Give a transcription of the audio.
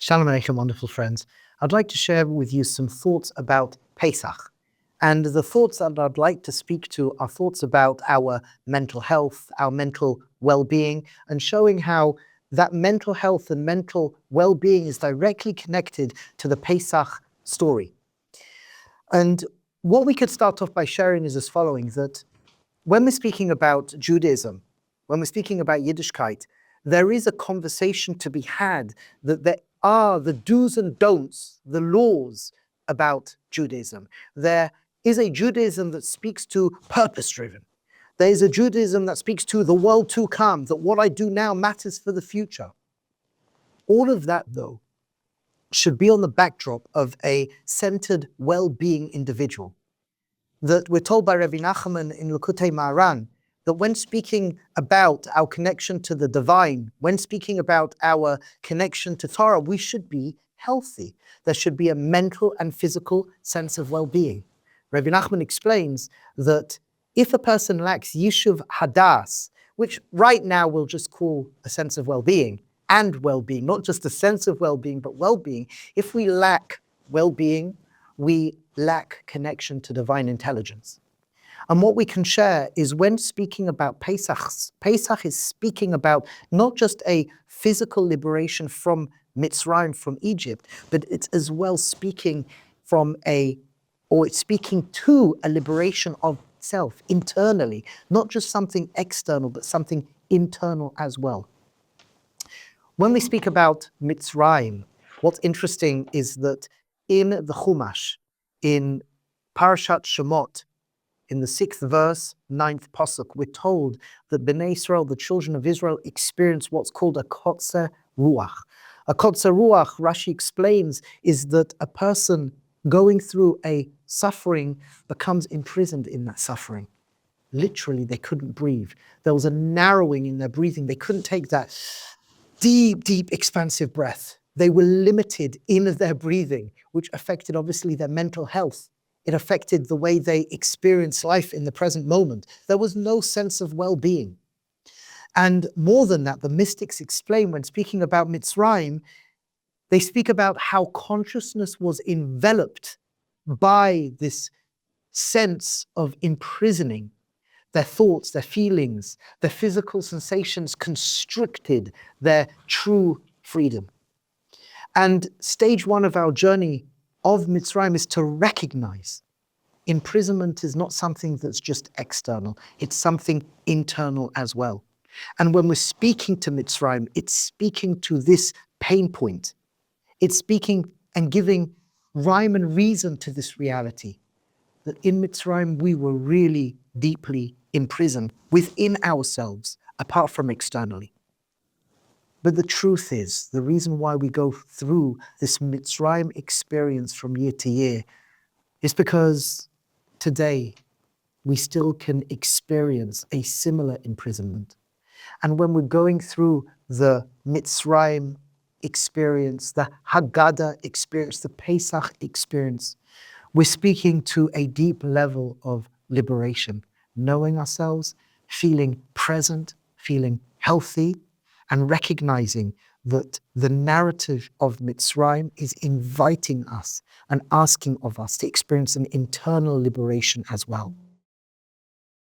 Shalom Aleichem, wonderful friends. I'd like to share with you some thoughts about Pesach. And the thoughts that I'd like to speak to are thoughts about our mental health, our mental well-being, and showing how that mental health and mental well-being is directly connected to the Pesach story. And what we could start off by sharing is as following, that when we're speaking about Judaism, when we're speaking about Yiddishkeit, there is a conversation to be had that there are the do's and don'ts, the laws about Judaism. There is a Judaism that speaks to purpose-driven. There is a Judaism that speaks to the world to come, that what I do now matters for the future. All of that, though, should be on the backdrop of a centered, well-being individual. That we're told by Rabbi Nachman in Likutei Maharan that when speaking about our connection to the divine, when speaking about our connection to Torah, we should be healthy. There should be a mental and physical sense of well-being. Rabbi Nachman explains that if a person lacks Yishuv Hadas, which right now we'll just call a sense of well-being, not just a sense of well-being, but well-being, if we lack well-being, we lack connection to divine intelligence. And what we can share is when speaking about Pesach is speaking about not just a physical liberation from Mitzrayim, from Egypt, but it's as well speaking it's speaking to a liberation of self internally, not just something external, but something internal as well. When we speak about Mitzrayim, what's interesting is that in the Chumash, in Parashat Shemot, in the 6th verse, 9th pasuk, we're told that Bnei Israel, the children of Israel, experience what's called a kotzer ruach. A kotzer ruach, Rashi explains, is that a person going through a suffering becomes imprisoned in that suffering. Literally, they couldn't breathe. There was a narrowing in their breathing. They couldn't take that deep, deep, expansive breath. They were limited in their breathing, which affected obviously their mental health. It affected the way they experience life in the present moment. There was no sense of well-being. And more than that, the mystics explain when speaking about Mitzrayim, they speak about how consciousness was enveloped by this sense of imprisoning. Their thoughts, their feelings, their physical sensations constricted their true freedom. And stage one of our journey of Mitzrayim is to recognize imprisonment is not something that's just external, it's something internal as well. And when we're speaking to Mitzrayim, it's speaking to this pain point. It's speaking and giving rhyme and reason to this reality, that in Mitzrayim we were really deeply imprisoned within ourselves, apart from externally. But the truth is, the reason why we go through this Mitzrayim experience from year to year is because today we still can experience a similar imprisonment. And when we're going through the Mitzrayim experience, the Haggadah experience, the Pesach experience, we're speaking to a deep level of liberation, knowing ourselves, feeling present, feeling healthy, and recognizing that the narrative of Mitzrayim is inviting us and asking of us to experience an internal liberation as well.